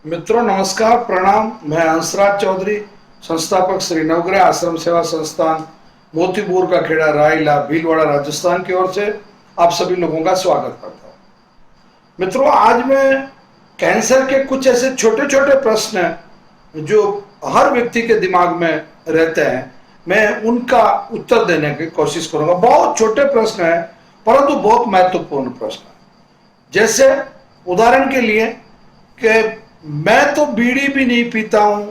मित्रों नमस्कार प्रणाम। मैं हंसराज चौधरी, संस्थापक श्री नवग्रह आश्रम सेवा संस्थान मोतीपुर का खेड़ा रायला भीलवाड़ा राजस्थान की ओर से आप सभी लोगों का स्वागत करता हूं। मित्रों आज मैं कैंसर के कुछ ऐसे छोटे छोटे प्रश्न हैं जो हर व्यक्ति के दिमाग में रहते हैं, मैं उनका उत्तर देने की कोशिश करूंगा। बहुत छोटे प्रश्न हैं परंतु बहुत महत्वपूर्ण प्रश्न है। जैसे उदाहरण के लिए कि मैं तो बीड़ी भी नहीं पीता हूं,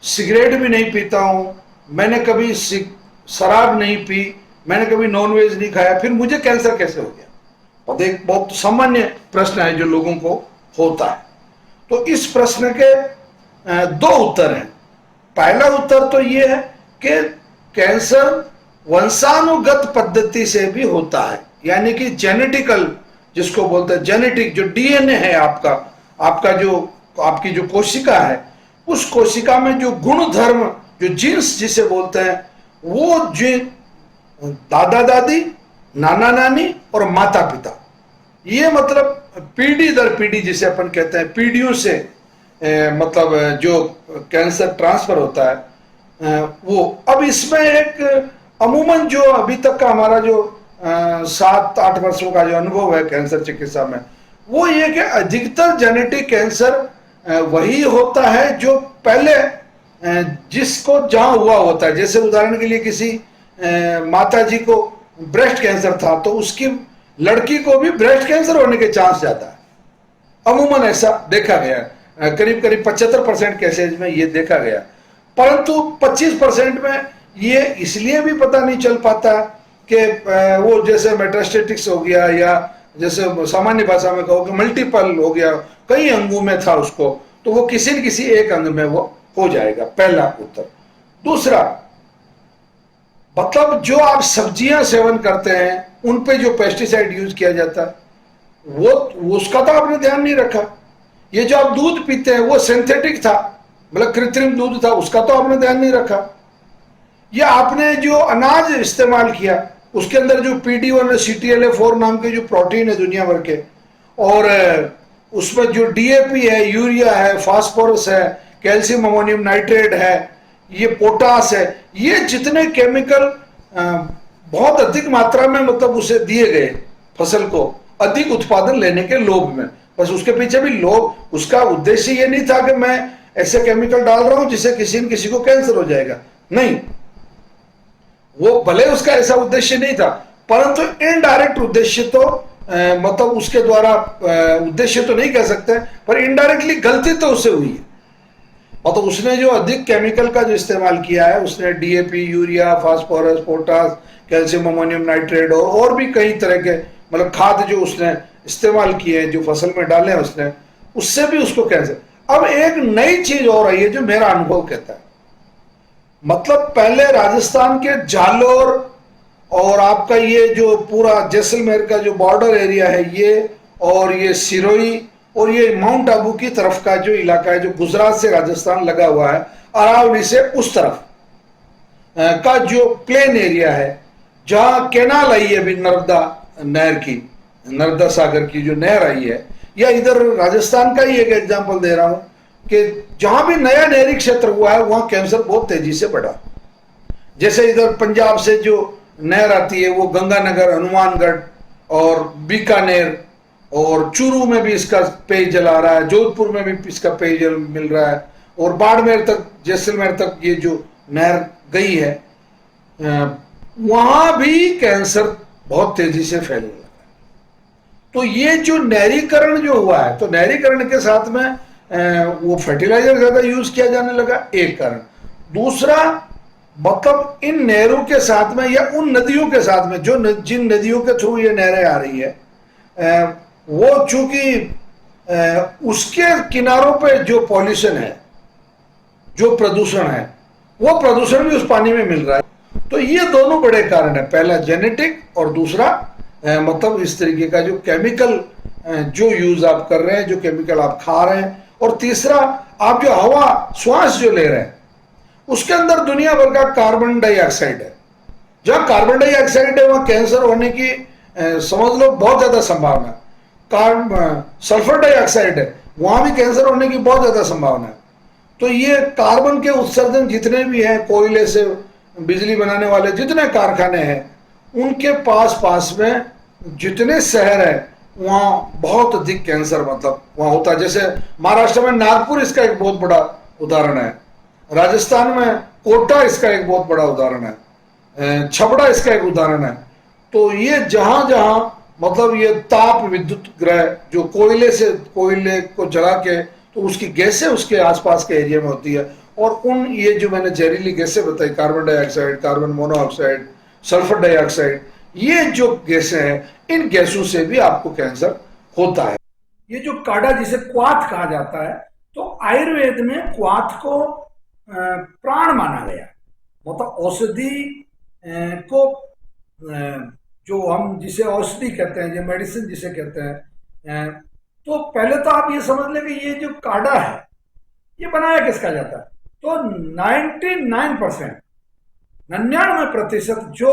सिगरेट भी नहीं पीता हूं, मैंने कभी शराब नहीं पी, मैंने कभी नॉनवेज नहीं खाया, फिर मुझे कैंसर कैसे हो गया? और एक बहुत सामान्य प्रश्न है जो लोगों को होता है। तो इस प्रश्न के दो उत्तर हैं। पहला उत्तर तो ये है कि कैंसर वंशानुगत पद्धति से भी होता है, यानी कि जेनेटिकल, जिसको बोलते हैं जेनेटिक, जो डीएनए है आपका जो आपकी जो कोशिका है, उस कोशिका में जो गुण धर्म, जो जीन्स जिसे बोलते हैं, वो जो दादा दादी, नाना नानी और माता पिता, ये मतलब पीढ़ी दर पीढ़ी जिसे अपन कहते हैं, पीढ़ियों से मतलब जो कैंसर ट्रांसफर होता है वो। अब इसमें एक अमूमन जो अभी तक का हमारा जो 7-8 वर्षों का जो अनुभव है कैंसर चिकित्सा में, वो ये कि अधिकतर जेनेटिक कैंसर वही होता है जो पहले जिसको जहां हुआ होता है। जैसे उदाहरण के लिए किसी माता जी को ब्रेस्ट कैंसर था तो उसकी लड़की को भी ब्रेस्ट कैंसर होने के चांस ज्यादा है। अमूमन ऐसा देखा गया, करीब करीब 75% केसेज में ये देखा गया। परंतु 25% में ये इसलिए भी पता नहीं चल पाता कि वो जैसे मेटास्टेटिक्स हो गया, या जैसे सामान्य भाषा में कहो कि मल्टीपल हो गया, कई अंगों में था उसको, तो वो किसी न किसी एक अंग में वो हो जाएगा। पहला उत्तर। दूसरा, मतलब जो आप सब्जियां सेवन करते हैं उन पे जो पेस्टिसाइड यूज किया जाता है वो उसका तो आपने ध्यान नहीं रखा। ये जो आप दूध पीते हैं वो सिंथेटिक था, मतलब कृत्रिम दूध था, उसका तो आपने ध्यान नहीं रखा। या आपने जो अनाज इस्तेमाल किया उसके अंदर जो PD1 और CTLA4 नाम के जो प्रोटीन है दुनिया भर के, और उसमें जो DAP है, यूरिया है, फास्फोरस है, कैल्शियम अमोनियम नाइट्रेट है, ये पोटास है, ये जितने केमिकल बहुत अधिक मात्रा में मतलब उसे दिए गए फसल को अधिक उत्पादन लेने के लोभ में। बस उसके पीछे भी लोभ, उसका उद्देश्य ये नहीं था कि मैं ऐसे केमिकल डाल रहा हूं जिससे किसी न किसी को कैंसर हो जाएगा, नहीं, वो भले उसका ऐसा उद्देश्य नहीं था, परंतु इनडायरेक्ट उद्देश्य तो मतलब उसके द्वारा उद्देश्य तो नहीं कह सकते, पर इनडायरेक्टली गलती तो उससे हुई है। और तो उसने जो अधिक केमिकल का जो इस्तेमाल किया है, उसने DAP, urea, phosphorus, potash, calcium ammonium nitrate और भी कई तरह के मतलब खाद जो उसने इस्तेमाल किए हैं, जो फसल में डाले हैं उसने, उससे भी उसको कैंसर। अब एक नई चीज और आई है जो मेरा अनुभव कहता है। मतलब पहले राजस्थान के जालोर और आपका ये जो पूरा जैसलमेर का जो बॉर्डर एरिया है ये, और ये सिरोही और ये माउंट आबू की तरफ का जो इलाका है, जो गुजरात से राजस्थान लगा हुआ है, अरावली से उस तरफ का जो प्लेन एरिया है, जहां केनाल आई है अभी नर्मदा नहर की, नर्मदा सागर की जो नहर आई है, या इधर राजस्थान का ही एक एग्जाम्पल दे रहा हूं कि जहां भी नया नहरी क्षेत्र हुआ है वहां कैंसर बहुत तेजी से बढ़ा। जैसे इधर पंजाब से जो नहर आती है वो गंगानगर, हनुमानगढ़ और बीकानेर और चूरू में भी इसका पेयजल आ रहा है, जोधपुर में भी इसका पेयजल मिल रहा है, और बाड़मेर तक, जैसलमेर तक ये जो नहर गई है, वहां भी कैंसर बहुत तेजी से फैलने लगा। तो ये जो नहरीकरण जो हुआ है, तो नहरीकरण के साथ में वो फर्टिलाइजर ज्यादा यूज किया जाने लगा, एक कारण। दूसरा, मतलब इन नहरों के साथ में या उन नदियों के साथ में जो जिन नदियों के थ्रू ये नहरें आ रही है, वो चूंकि उसके किनारों पे जो पॉल्यूशन है, जो प्रदूषण है, वो प्रदूषण भी उस पानी में मिल रहा है। तो ये दोनों बड़े कारण है, पहला जेनेटिक और दूसरा मतलब इस तरीके का जो केमिकल जो यूज आप कर रहे हैं, जो केमिकल आप खा रहे हैं, और तीसरा आप जो हवा श्वास जो ले रहे हैं उसके अंदर दुनिया भर का कार्बन डाइऑक्साइड है। जहां कार्बन डाइऑक्साइड है वहां कैंसर होने की समझ लो बहुत ज्यादा संभावना। सल्फर डाइऑक्साइड है, वहां भी कैंसर होने की बहुत ज्यादा संभावना है। तो ये कार्बन के उत्सर्जन जितने भी हैं, कोयले से बिजली बनाने वाले जितने कारखाने हैं, उनके पास पास में जितने शहर हैं, वहाँ बहुत अधिक कैंसर मतलब वहाँ होता है। जैसे महाराष्ट्र में नागपुर इसका एक बहुत बड़ा उदाहरण है, राजस्थान में कोटा इसका एक बहुत बड़ा उदाहरण है, छपड़ा इसका एक उदाहरण है। तो ये जहां जहां मतलब ये ताप विद्युत ग्रह जो कोयले को जला के तो उसकी गैसें उसके आसपास के एरिया में होती है, और उन ये जो मैंने जहरीली गैसें बताई, carbon dioxide, carbon monoxide, sulphur dioxide, ये जो गैसें हैं, इन गैसों से भी आपको कैंसर होता है। ये जो काढ़ा जिसे क्वाथ कहा जाता है, तो आयुर्वेद में क्वाथ को प्राण माना गया, मतलब औषधि को जो हम जिसे औषधि कहते हैं, जो मेडिसिन जिसे कहते हैं, तो पहले तो आप ये समझ लें कि ये जो काढ़ा है ये बनाया किसका जाता है। तो 99% 99% जो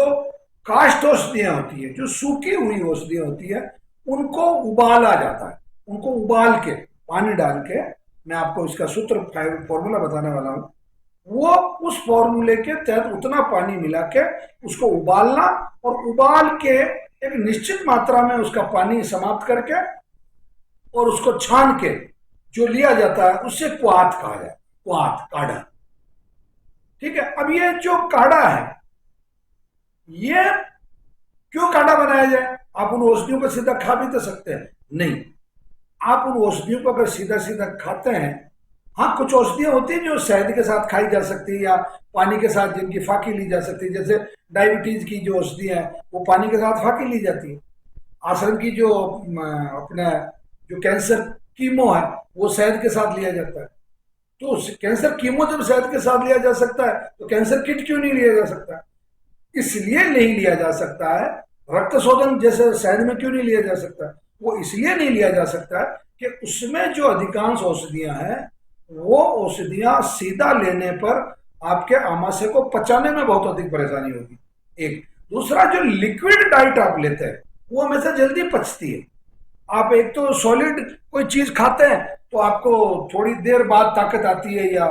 काष्ठ औषधियां होती है, जो सूखी हुई औषधियां होती है, उनको उबाला जाता है। उनको उबाल के पानी डाल के, मैं आपको इसका सूत्र फॉर्मूला बताने वाला हूं, वो उस फॉर्मूले के तहत उतना पानी मिला के उसको उबालना, और उबाल के एक निश्चित मात्रा में उसका पानी समाप्त करके और उसको छान के जो लिया जाता है उससे क्वाथ कहा जाए, क्वाथ काढ़ा। ठीक है। अब ये जो काढ़ा है, ये क्यों काढ़ा बनाया जाए? आप उन औषधियों को सीधा खा भी तो सकते हैं, नहीं। आप उन औषधियों को अगर सीधा सीधा खाते हैं, हाँ कुछ औषधियां होती हैं जो शहद के साथ खाई जा सकती है या पानी के साथ जिनकी फाकी ली जा सकती है, जैसे डायबिटीज की जो औषधियां है वो पानी के साथ फाकी ली जाती है। आश्रम की जो अपना जो कैंसर कीमो है वो शहद के साथ लिया जाता है। तो कैंसर कीमो जब शहद के साथ लिया जा सकता है तो कैंसर किट क्यों नहीं लिया जा सकता? इसलिए नहीं लिया जा सकता है। रक्त शोधन जैसे शहद में क्यों नहीं लिया जा सकता? वो इसलिए नहीं लिया जा सकता है कि उसमें जो अधिकांश औषधियां हैं, वो औषधियां सीधा लेने पर आपके आमाशय को पचाने में बहुत अधिक परेशानी होगी, एक। दूसरा, जो लिक्विड डाइट आप लेते हैं वो हमेशा जल्दी पचती है। आप एक तो सॉलिड कोई चीज खाते हैं तो आपको थोड़ी देर बाद ताकत आती है, या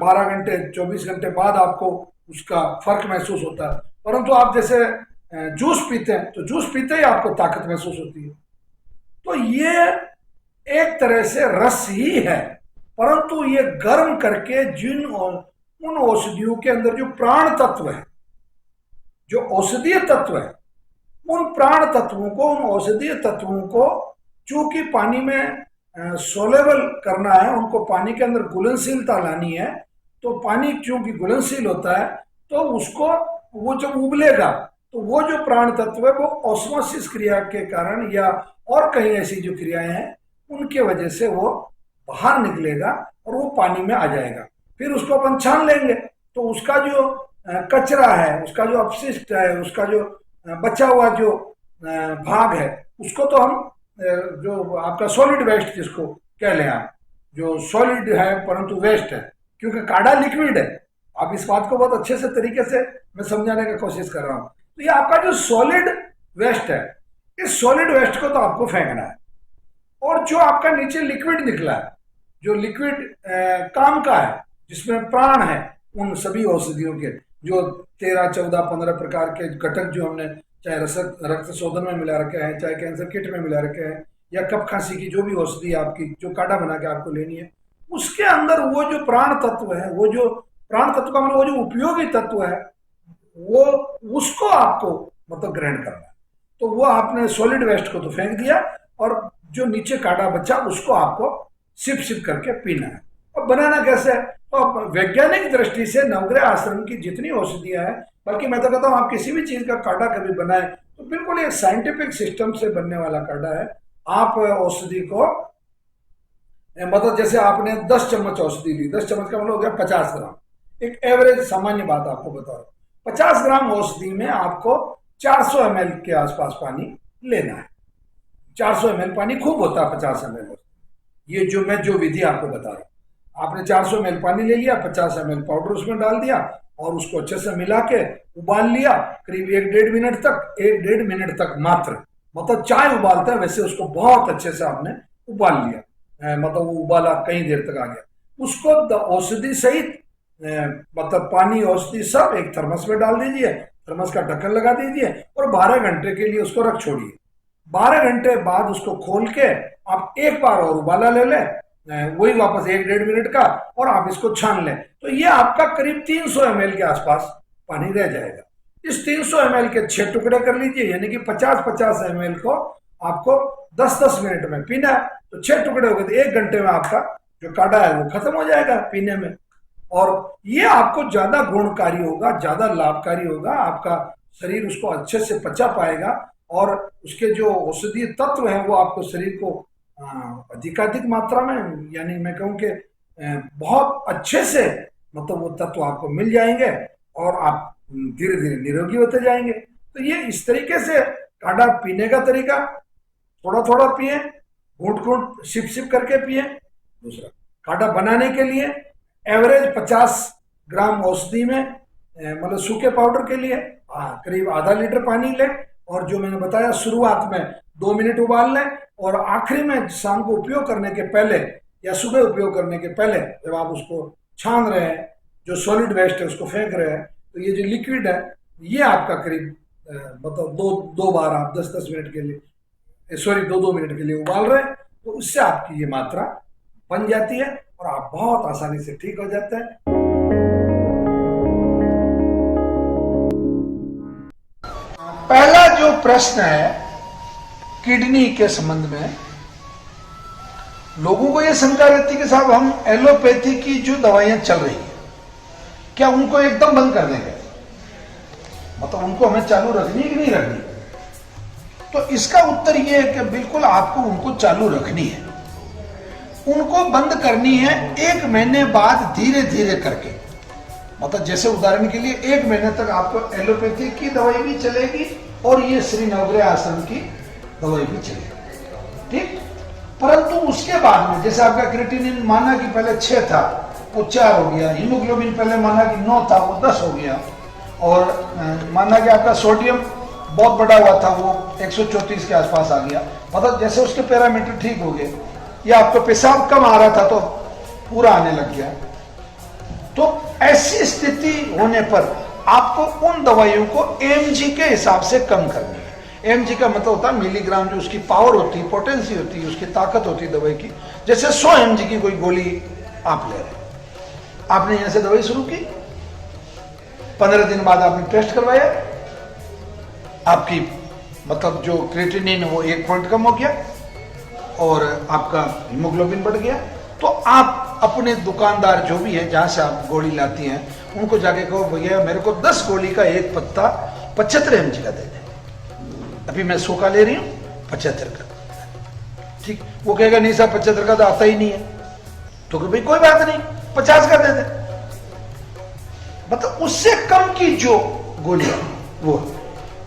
12 घंटे 24 घंटे बाद आपको उसका फर्क महसूस होता है। परंतु आप जैसे जूस पीते हैं तो जूस पीते ही आपको ताकत महसूस होती है। तो ये एक तरह से रस ही है, परंतु ये गर्म करके जिन उन औषधियों के अंदर जो प्राण तत्व है, जो औषधीय तत्व है, उन प्राण तत्वों को, उन औषधीय तत्वों को चूंकि पानी में सोलेबल करना है, उनको पानी के अंदर घुलनशीलता लानी है, तो पानी चूंकि घुलनशील होता है तो उसको वो जब उबलेगा तो वो जो प्राण तत्व है वो ऑस्मोसिस क्रिया के कारण या और कहीं ऐसी जो क्रियाएं हैं उनके वजह से वो बाहर निकलेगा और वो पानी में आ जाएगा। फिर उसको अपन छान लेंगे तो उसका जो कचरा है, उसका जो अपशिष्ट है, उसका जो बचा हुआ जो भाग है, उसको तो हम जो आपका सॉलिड वेस्ट जिसको कह लें आप, जो सॉलिड है परंतु वेस्ट है, क्योंकि काढ़ा लिक्विड है। आप इस बात को बहुत अच्छे से तरीके से मैं समझाने की कोशिश कर रहा हूं। तो ये आपका जो सॉलिड वेस्ट है, इस सॉलिड वेस्ट को तो आपको फेंकना है, और जो आपका नीचे लिक्विड निकला है, जो लिक्विड काम का है, जिसमें प्राण है, उन सभी औषधियों के जो 13, 14, 15 प्रकार के घटक जो हमने चाहे रक्त शोधन में मिला रखे हैं, चाहे कैंसर किट में मिला रखे हैं, या कफ खांसी की जो भी औषधि आपकी जो काढ़ा बना के आपको लेनी है, उसके अंदर वो जो प्राण तत्व है, वो जो प्राण तत्व का मतलब वो जो उपयोगी तत्व है, वो उसको आपको मतलब ग्रहण करना है। तो वो आपने सॉलिड वेस्ट को तो फेंक दिया, और जो नीचे काढ़ा बचा उसको आपको सिप सिप करके पीना है। अब बनाना कैसे है? तो वैज्ञानिक दृष्टि से नवग्रह आश्रम की जितनी औषधियां हैं, बल्कि मैं तो कहता हूं आप किसी भी चीज का काढ़ा कभी बनाए तो बिल्कुल एक साइंटिफिक सिस्टम से बनने वाला काढ़ा है। आप औषधि को मतलब जैसे आपने 10 चम्मच औषधि ली, 10 चम्मच का मतलब हो गया 50 ग्राम, एक एवरेज सामान्य बात आपको बता रहा हूं। 50 ग्राम औषधि में आपको 400 ml के आसपास पानी लेना है। 400 ml पानी खूब होता है, 50 ml ये जो मैं जो विधि आपको बता रहा हूं। आपने 400 ml पानी ले लिया, 50 ml पाउडर उसमें डाल दिया और उसको अच्छे से मिला के उबाल लिया करीब 1-1.5 मिनट तक, 1-1.5 मिनट तक मात्र, मतलब चाय उबालते हैं वैसे उसको बहुत अच्छे से आपने उबाल लिया। मतलब वो उबाला कई देर तक आ गया, उसको औषधि सहित मतलब पानी औषधि सब एक थर्मस में डाल दीजिए, थर्मस का ढक्कन लगा दीजिए और 12 घंटे के लिए उसको रख छोड़िए। 12 घंटे बाद उसको खोल के आप एक बार और उबाला ले लें, वही वापस 1-1.5 मिनट का, और आप इसको छान लें, तो ये आपका करीब 300 ml के आसपास पानी रह जाएगा। इस 300 ml के 6 टुकड़े कर लीजिए, यानी कि 50-50 ml को आपको 10-10 मिनट में पीना है, तो 6 टुकड़े हो गए तो 1 घंटे में आपका जो काढ़ा है वो खत्म हो जाएगा पीने में। और ये आपको ज्यादा गुणकारी होगा, ज्यादा लाभकारी होगा, आपका शरीर उसको अच्छे से पचा पाएगा और उसके जो औषधीय तत्व हैं वो आपको शरीर को अधिकाधिक मात्रा में, यानी मैं कहूँ कि बहुत अच्छे से मतलब वो तत्व आपको मिल जाएंगे और आप धीरे धीरे निरोगी होते जाएंगे। तो ये इस तरीके से काढ़ा पीने का तरीका, थोड़ा थोड़ा पिए, घूंट घूंट सिप सिप करके पिए। दूसरा, काढ़ा बनाने के लिए एवरेज 50 ग्राम औषधि में मतलब सूखे पाउडर के लिए करीब आधा लीटर पानी लें, और जो मैंने बताया शुरुआत में 2 मिनट उबाल लें, और आखिरी में शाम को उपयोग करने के पहले या सुबह उपयोग करने के पहले जब आप उसको छान रहे हैं, जो सॉलिड वेस्ट है उसको फेंक रहे हैं, तो ये जो लिक्विड है ये आपका करीब मतलब दो बार आप 10-10 मिनट के लिए, सॉरी 2-2 मिनट के लिए उबाल रहे हैं, तो उससे आपकी ये मात्रा बन जाती है और आप बहुत आसानी से ठीक हो जाते हैं। पहला जो प्रश्न है किडनी के संबंध में, लोगों को यह शंका रहती है कि साहब हम एलोपैथी की जो दवाइयां चल रही है क्या उनको एकदम बंद कर देंगे, मतलब उनको हमें चालू रखनी है कि नहीं रखनी। तो इसका उत्तर यह है कि बिल्कुल आपको उनको चालू रखनी है, उनको बंद करनी है 1 महीने बाद धीरे धीरे करके। मतलब जैसे उदाहरण के लिए 1 महीने तक आपको एलोपैथी की दवाई भी चलेगी और ये श्री नवग्रह आश्रम की दवाई भी चलेगी, ठीक। परंतु उसके बाद में जैसे आपका क्रिएटिनिन माना कि पहले 6 था वो 4 हो गया, हीमोग्लोबिन पहले माना कि 9 था वो 10 हो गया, और माना कि आपका सोडियम बहुत बड़ा हुआ था वो 134 के आसपास आ गया, मतलब जैसे उसके पैरामीटर ठीक हो गए, या आपको पेशाब कम आ रहा था तो पूरा आने लग गया। तो ऐसी स्थिति होने पर आपको उन दवाइयों को mg के हिसाब से कम करनी है। mg का मतलब होता है मिलीग्राम, जो उसकी पावर होती है, पोटेंसी होती है, उसकी ताकत होती है दवाई की। जैसे 100 mg की कोई गोली आप ले रहे हैं, आपने यहां से दवाई शुरू की, 15 दिन बाद आपने टेस्ट करवाया, आपकी मतलब जो क्रिएटिनिन वो 1 पॉइंट कम हो गया और आपका हीमोग्लोबिन बढ़ गया, तो आप अपने दुकानदार जो भी है जहां से आप गोली लाती हैं उनको जाके कहो भैया मेरे को 10 गोली का एक पत्ता 75 mg का दे दे, अभी मैं 100 का ले रही हूं 75 का, ठीक। वो कहेगा नहीं साहब 75 का तो आता ही नहीं है, तो भाई कोई बात नहीं 50 का दे दे। मतलब उससे कम की जो गोली वो,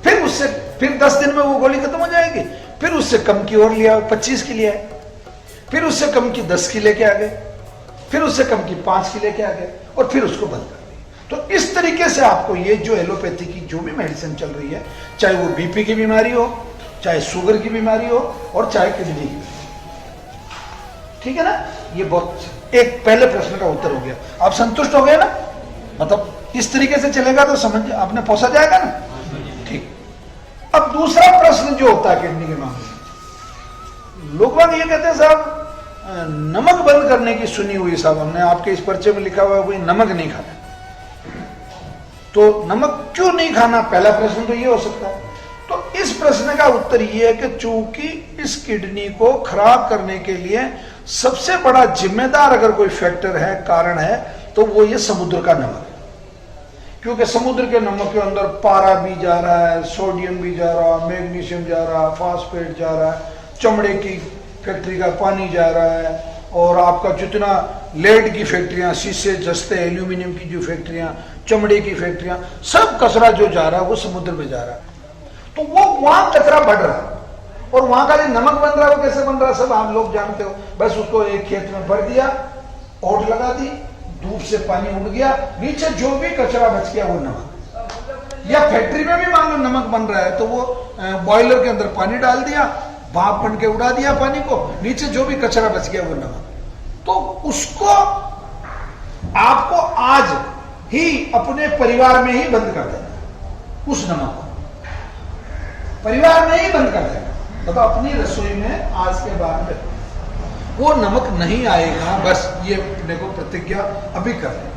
फिर 10 दिन में वो गोली खत्म हो जाएगी, फिर उससे कम की और लिया 25 की लिया, फिर उससे कम की 10 की लेके आ गए, फिर उससे कम की 5 की लेके आ गए, और फिर उसको बंद कर दिया। तो इस तरीके से आपको ये जो एलोपैथी की जो भी मेडिसिन चल रही है, चाहे वो बीपी की बीमारी हो, चाहे शुगर की बीमारी हो, और चाहे किडनी की, ठीक है ना। ये बहुत एक पहले प्रश्न का उत्तर हो गया, आप संतुष्ट हो गए ना। मतलब इस तरीके से चलेगा तो समझ आपने पहुंचा जाएगा ना, ठीक। अब दूसरा प्रश्न जो होता है किडनी के मामले में, लोग बाग ये कहते हैं साहब नमक बंद करने की सुनी हुई, साहब हमने आपके इस पर्चे में लिखा हुआ है कोई नमक नहीं खाना, तो नमक क्यों नहीं खाना, पहला प्रश्न तो ये हो सकता है। तो इस प्रश्न का उत्तर ये है कि चूंकि इस किडनी को खराब करने के लिए सबसे बड़ा जिम्मेदार अगर कोई फैक्टर है, कारण है, तो वो ये समुद्र का नमक है। क्योंकि समुद्र के नमक के अंदर पारा भी जा रहा है, सोडियम भी जा रहा है, मैग्नीशियम जा रहा है, फास्फेट जा रहा है, चमड़े की फैक्ट्री का पानी जा रहा है, और आपका जितना लेड की फैक्ट्रियां, शीशे जस्ते एल्यूमिनियम की जो फैक्ट्रियां, चमड़े की फैक्ट्रियां, सब कचरा जो जा रहा है वो समुद्र में जा रहा है। तो वो वहां कचरा बढ़ रहा है, और वहां का जो नमक बन रहा है वो कैसे बन रहा है सब आप लोग जानते हो। बस उसको एक खेत में भर दिया, ओट लगा दी, धूप से पानी उड़ गया, नीचे जो भी कचरा बच गया वो नमक। या फैक्ट्री में भी मान लो नमक बन रहा है, तो वो बॉयलर के अंदर पानी डाल दिया, भाप बन के उड़ा दिया पानी को, नीचे जो भी कचरा बच गया वो नमक। तो उसको आपको आज ही अपने परिवार में ही बंद कर देना, उस नमक को परिवार में ही बंद कर देना। मतलब अपनी रसोई में आज के बाद में वो नमक नहीं आएगा, बस ये अपने को प्रतिज्ञा अभी कर लें।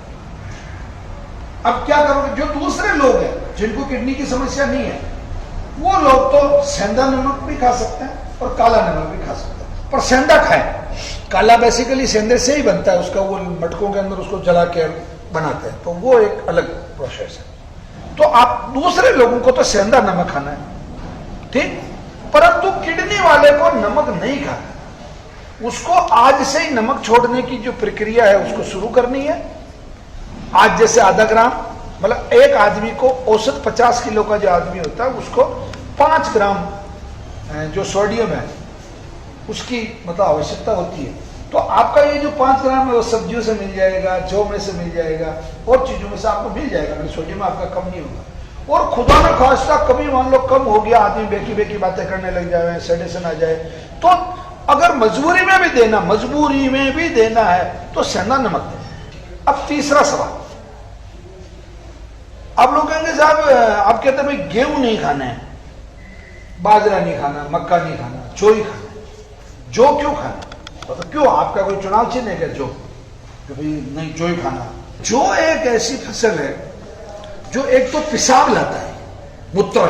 अब क्या करोगे? जो दूसरे लोग हैं जिनको किडनी की समस्या नहीं है, वो लोग तो सेंधा नमक भी खा सकते हैं और काला नमक भी खा सकते हैं, पर सेंधा खाएं। काला बेसिकली सेंधे से ही बनता है, उसका वो मटकों के अंदर उसको जला के बनाते हैं, तो वो एक अलग प्रोसेस है। तो आप दूसरे लोगों को तो सेंधा नमक खाना है, ठीक, परंतु किडनी वाले को नमक नहीं खाना। उसको आज से ही नमक छोड़ने की जो प्रक्रिया है उसको शुरू करनी है। आज जैसे आधा ग्राम, मतलब एक आदमी को औसत 50 किलो का जो आदमी होता है उसको 5 ग्राम जो सोडियम है उसकी मतलब आवश्यकता होती है। तो आपका ये जो 5 ग्राम है वो सब्जियों से मिल जाएगा, जौ में से मिल जाएगा, और चीजों में से आपको मिल जाएगा, मतलब सोडियम आपका कम नहीं होगा। और खुदा न खास्ता कभी मान लो कम हो गया, आदमी बेकी बेकी बातें करने लग जाए, सेडेशन आ जाए, तो अगर मजबूरी में भी देना है तो सेंधा नमक दें। अब तीसरा सवाल, आप लोग कहेंगे साहब आप कहते हैं भाई गेहूं नहीं खाना है, बाजरा नहीं खाना, मक्का नहीं खाना, जौ ही खाना है। जौ क्यों खाना? मतलब क्यों, आपका कोई चुनाव चिन्ह है क्या जौ? कि भाई नहीं जौ ही खाना। जौ एक ऐसी फसल है जो एक तो पिसाब लाता है, मूत्र,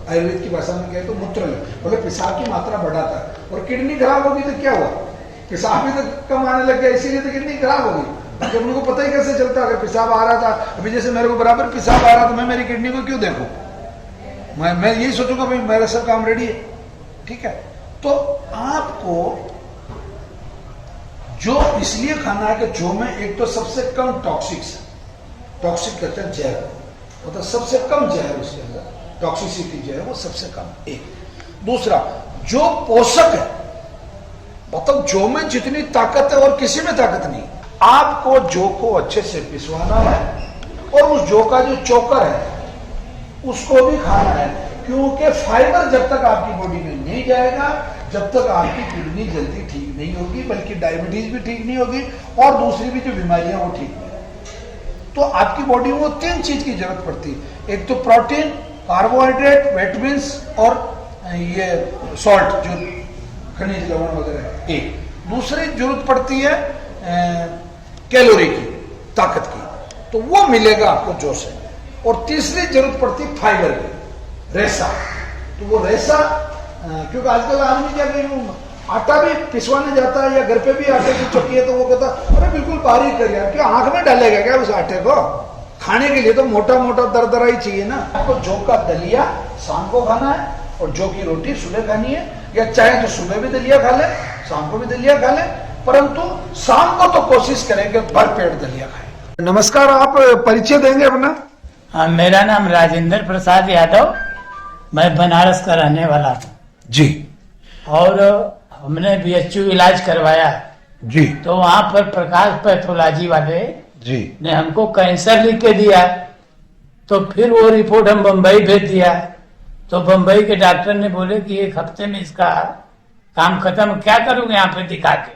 आयुर्वेद की भाषा में कहे तो मूत्र, मतलब पिसाब की मात्रा बढ़ाता है। और किडनी खराब होगी तो क्या हुआ? पिसाब भी तो कम आने लग गया, इसीलिए तो किडनी खराब होगी। बाकी अपने को पता ही कैसे चलता? अगर पिसाब आ रहा था, अभी जैसे मेरे को बराबर पिसाब आ रहा, तो मैं मेरी किडनी को क्यों देखूं? मैं यही सोचूंगा भाई मेरा सब काम रेडी है, ठीक है। तो आपको जो इसलिए खाना है कि जो में एक तो सबसे कम टॉक्सिक कहते हैं जहर, मतलब सबसे कम जहर उसके अंदर टॉक्सिसिटी जो है वो सबसे कम। एक दूसरा जो पोषक है, मतलब जो में जितनी ताकत है और किसी में ताकत नहीं। आपको जौ को अच्छे से पिसवाना है और उस जौ का जो चोकर है उसको भी खाना है, क्योंकि फाइबर जब तक आपकी बॉडी में नहीं जाएगा, जब तक आपकी किडनी जल्दी ठीक नहीं होगी, बल्कि डायबिटीज भी ठीक नहीं होगी और दूसरी भी जो बीमारियां वो ठीक नहीं होगी। तो आपकी बॉडी में वो 3 चीज की जरूरत पड़ती है, एक तो प्रोटीन, कार्बोहाइड्रेट, विटामिन्स और ये सॉल्ट जो खनिज लवण वगैरह। एक दूसरी जरूरत पड़ती है कैलोरी की, ताकत की, तो वो मिलेगा आपको जौ से। और तीसरी जरूरत पड़ती है फाइबर की, रेसा। तो वो रेसा क्योंकि आजकल आदमी क्या कहीं आटा भी पिसवाने जाता है या घर पे भी आटे की चक्की है तो वो कहता अरे बिल्कुल बारीक कर यार, क्या आंख में डालेगा क्या उस आटे को? खाने के लिए तो मोटा मोटा दरदरा ही चाहिए ना। आपको जौ का दलिया शाम को खाना है और जौ की रोटी सुबह खानी है, या चाहे तो सुबह भी दलिया खा ले, शाम को भी दलिया खा ले, परंतु शाम को तो कोशिश करेंगे भर पेट दलिया खाएं। नमस्कार, आप परिचय देंगे अपना? हाँ, मेरा नाम राजेंद्र प्रसाद यादव, मैं बनारस का रहने वाला हूँ जी। और हमने बीएचयू इलाज करवाया जी। तो वहाँ पर प्रकाश पैथोलॉजी वाले जी ने हमको कैंसर लिख के दिया। तो फिर वो रिपोर्ट हम बम्बई भेज दिया, तो बम्बई के डॉक्टर ने बोले कि 1 हफ्ते में इसका काम खत्म। क्या करूंगे यहाँ पे दिखा के?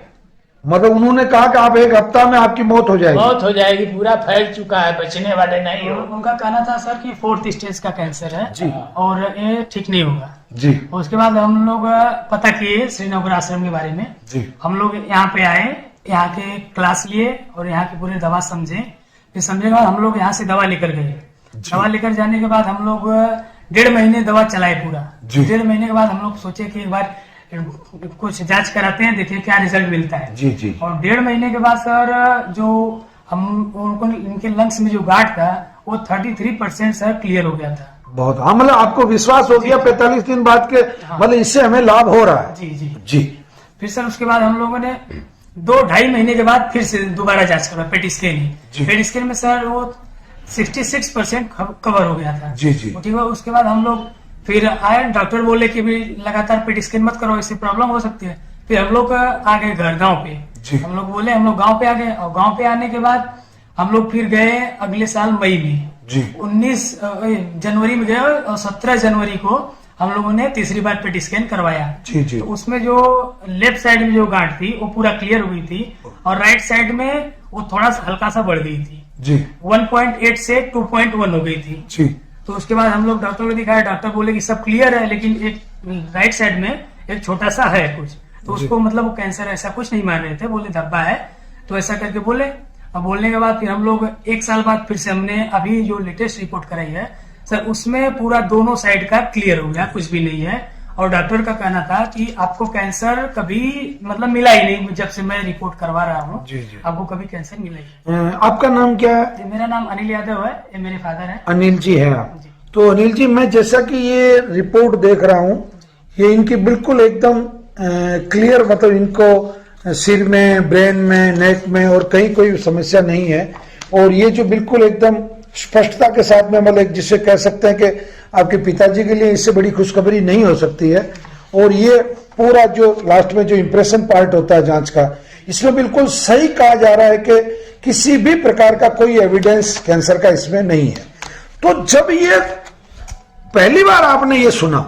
मतलब उन्होंने कहा कि आप 1 हफ्ता में आपकी मौत हो जाएगी। मौत हो जाएगी, पूरा फैल चुका है, बचने वाले नहीं हो। उनका कहना था सर कि 4th स्टेज का कैंसर है जी। और ये ठीक नहीं होगा जी। उसके बाद हम लोग पता किए श्रीनगर आश्रम के बारे में जी। हम लोग यहाँ पे आए, यहाँ के क्लास लिए और यहाँ की पूरी दवा समझे। फिर समझने के बाद हम लोग यहाँ से दवा लेकर गए। दवा लेकर जाने के बाद हम लोग 1.5 महीने दवा चलाए पूरा। 1.5 महीने के बाद हम लोग सोचे कि एक बार कुछ जांच कराते हैं, देखिए क्या रिजल्ट मिलता है। जी जी। और 1.5 महीने के बाद सर जो हम उनको इनके लंग्स में जो गांठ था वो 33% सर क्लियर हो गया था। बहुत, हाँ, मतलब आपको विश्वास हो गया 45 दिन बाद के, मतलब इससे हमें लाभ हो रहा है। जी जी जी। फिर सर उसके बाद हम लोगों ने 2-2.5 महीने के बाद फिर से दोबारा जांच करा, पेट स्कैन। पेट स्कैन में सर वो 66% कवर हो गया था। जी जी। ठीक है, उसके बाद हम लोग फिर आए, डॉक्टर बोले कि भी लगातार पेट स्कैन मत करो, इससे प्रॉब्लम हो सकती है। फिर हम लोग आ गए घर, गांव पे। हम लोग बोले, हम लोग गांव पे आ गए और गांव पे आने के बाद हम लोग फिर गए अगले साल मई में। 19 जनवरी में गए और 17 जनवरी को हम लोगों ने तीसरी बार पेट स्कैन करवाया। जी जी तो उसमें जो लेफ्ट साइड में जो गांठ थी वो पूरा क्लियर हुई थी और राइट साइड में वो थोड़ा सा हल्का सा बढ़ गई थी, जी 1.8 से 2.1 हो गई थी। जी तो उसके बाद हम लोग डॉक्टर को दिखाया, डॉक्टर बोले कि सब क्लियर है, लेकिन एक राइट साइड में एक छोटा सा है कुछ, तो उसको मतलब वो कैंसर ऐसा कुछ नहीं मान रहे थे, बोले धब्बा है, तो ऐसा करके बोले। अब बोलने के बाद फिर हम लोग 1 साल बाद फिर से हमने अभी जो लेटेस्ट रिपोर्ट कराई है सर, उसमें पूरा दोनों साइड का क्लियर हो गया, कुछ भी नहीं है। और डॉक्टर का कहना था कि आपको कैंसर कभी मतलब मिला ही नहीं, जब से मैं रिपोर्ट करवा रहा हूँ जी जी। आपको कभी कैंसर मिला ही नहीं। आपका नाम क्या है? मेरा नाम अनिल यादव है, ये मेरे फादर है। अनिल जी है आप? जी। तो अनिल जी, मैं जैसा कि ये रिपोर्ट देख रहा हूँ, ये इनकी बिल्कुल एकदम क्लियर, मतलब इनको सिर में, ब्रेन में, नेक में और कहीं कोई समस्या नहीं है। और ये जो बिल्कुल एकदम स्पष्टता के साथ में, मतलब जिसे कह सकते हैं कि आपके पिताजी के लिए इससे बड़ी खुशखबरी नहीं हो सकती है। और ये पूरा जो लास्ट में जो इम्प्रेशन पार्ट होता है जांच का, इसमें बिल्कुल सही कहा जा रहा है कि किसी भी प्रकार का कोई एविडेंस कैंसर का इसमें नहीं है। तो जब ये पहली बार आपने ये सुना,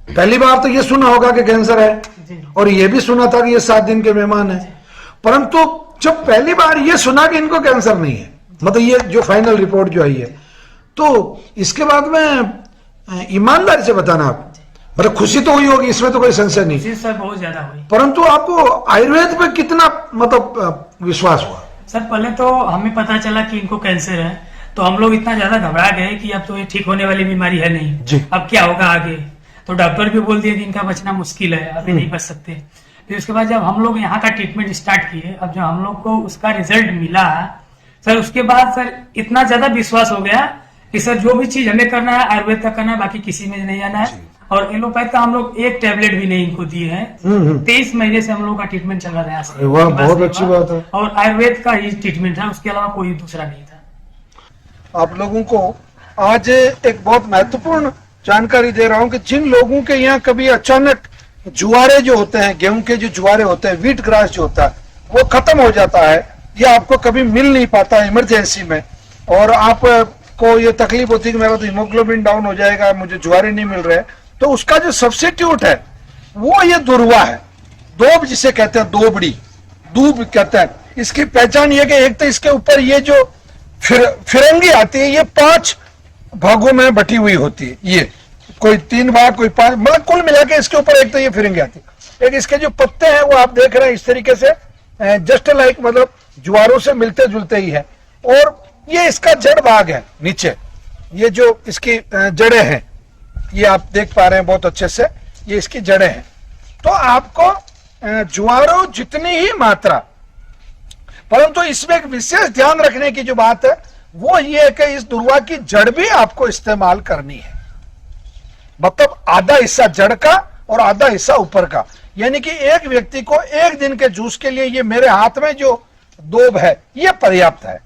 पहली बार तो ये सुना होगा कि कैंसर है, जी। और ये भी सुना था कि ये 7 दिन के मेहमान है, परंतु जब पहली बार ये सुना कि इनको कैंसर नहीं है, मतलब ये जो फाइनल रिपोर्ट जो आई है, तो इसके बाद में ईमानदारी से बताना, आप मतलब खुशी तो हुई होगी, इसमें तो कोई संशय नहीं, जी सर, बहुत ज्यादा हुई। परंतु आपको आयुर्वेद पे कितना मतलब विश्वास हुआ? सर पहले तो हमें पता चला कि इनको कैंसर है, तो हम लोग इतना ज्यादा घबरा गए कि अब तो ये ठीक होने वाली बीमारी है नहीं, जी। अब क्या होगा आगे। तो डॉक्टर भी बोल दिया कि इनका बचना मुश्किल है, अभी नहीं बच सकते। फिर उसके बाद जब हम लोग यहाँ का ट्रीटमेंट स्टार्ट किए, अब जब हम लोग को उसका रिजल्ट मिला सर, उसके बाद सर इतना ज्यादा विश्वास हो गया कि सर जो भी चीज हमें करना है आयुर्वेद का करना है, बाकी किसी में नहीं आना है। और एलोपैथ का हम लोग एक टेबलेट भी नहीं इनको दिए हैं। 23 महीने से हम लोग का ट्रीटमेंट चल रहा है। वाह, बहुत अच्छी बात है। और आयुर्वेद का ही ट्रीटमेंट है, उसके अलावा कोई दूसरा नहीं था। आप लोगों को आज एक बहुत महत्वपूर्ण जानकारी दे रहा हूं कि जिन लोगों के यहाँ कभी अचानक जुआरे जो होते हैं, गेहूं के जो जुआरे होते हैं, व्हीट ग्रास जो होता है, वो खत्म हो जाता है, या आपको कभी मिल नहीं पाता इमरजेंसी में, और आपको ये तकलीफ होती है कि मेरा तो हीमोग्लोबिन डाउन हो जाएगा, मुझे जुआरे नहीं मिल रहे, तो उसका जो सब्स्टिट्यूट है वो ये दुर्वा है, दोब जिसे कहते हैं, दोबड़ी, दूब कहते हैं। इसकी पहचान ये कि एक तो इसके ऊपर ये जो फिरंगी आती है, ये 5 भागों में बटी हुई होती है, ये कोई 3 भाग, कोई 5, मतलब कुल मिला के इसके ऊपर एक तो ये फिरंगी आती है। एक इसके जो पत्ते हैं वो आप देख रहे हैं इस तरीके से, जस्ट लाइक मतलब ज्वारों से मिलते जुलते ही है। और ये इसका जड़ भाग है नीचे, ये जो इसकी जड़ें हैं, ये आप देख पा रहे हैं बहुत अच्छे से, ये इसकी जड़ें हैं। तो आपको ज्वारों जितनी ही मात्रा, परंतु इसमें एक विशेष ध्यान रखने की जो बात है वो ये है कि इस दुर्वा की जड़ भी आपको इस्तेमाल करनी है, मतलब आधा हिस्सा जड़ का और आधा हिस्सा ऊपर का। यानी कि एक व्यक्ति को 1 दिन के जूस के लिए ये मेरे हाथ में जो दोब है ये पर्याप्त है।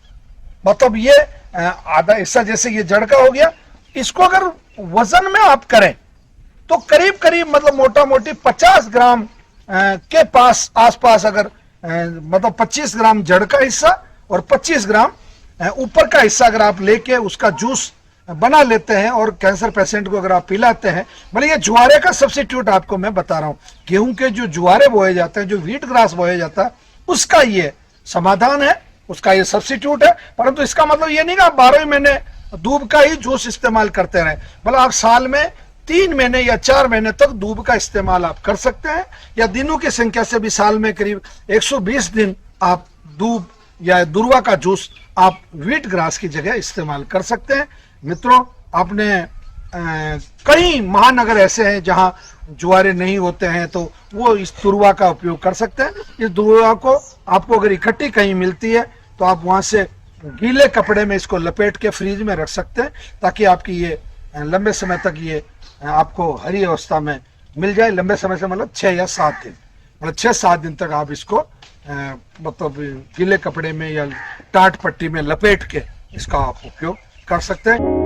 मतलब ये आधा हिस्सा जैसे ये जड़ का हो गया, इसको अगर वजन में आप करें तो करीब करीब मतलब मोटा मोटी 50 ग्राम के पास आसपास, अगर मतलब 25 ग्राम जड़ का हिस्सा और 25 ग्राम ऊपर का हिस्सा अगर आप लेके उसका जूस बना लेते हैं और कैंसर पेशेंट को अगर आप पिलाते हैं, मतलब ये जुआरे का सब्स्टिट्यूट आपको मैं बता रहा हूं, गेहूं के जो जुआरे बोए जाते हैं, जो व्हीट ग्रास बोया जाता है, उसका ये समाधान है, उसका ये सब्स्टिट्यूट है। परंतु इसका मतलब ये नहीं कि आप 12 महीने दूब का ही जूस इस्तेमाल करते रहे, मतलब आप साल में 3 महीने या 4 महीने तक दूब का इस्तेमाल आप कर सकते हैं, या दिनों की संख्या से भी साल में करीब 120 दिन आप दूब या दुर्वा का जूस आप व्हीट ग्रास की जगह इस्तेमाल कर सकते हैं। मित्रों, आपने कई महानगर ऐसे हैं जहां जुआरे नहीं होते हैं, तो वो इस दुर्वा का उपयोग कर सकते हैं। इस दुर्वा को आपको अगर इकट्ठी कहीं मिलती है तो आप वहां से गीले कपड़े में इसको लपेट के फ्रीज में रख सकते हैं, ताकि आपकी ये लंबे समय तक ये आपको हरी अवस्था में मिल जाए। लंबे समय से मतलब 6 या 7 दिन, मतलब 6-7 दिन तक आप इसको मतलब गीले कपड़े में या टाट पट्टी में लपेट के इसका आप उपयोग कर सकते हैं।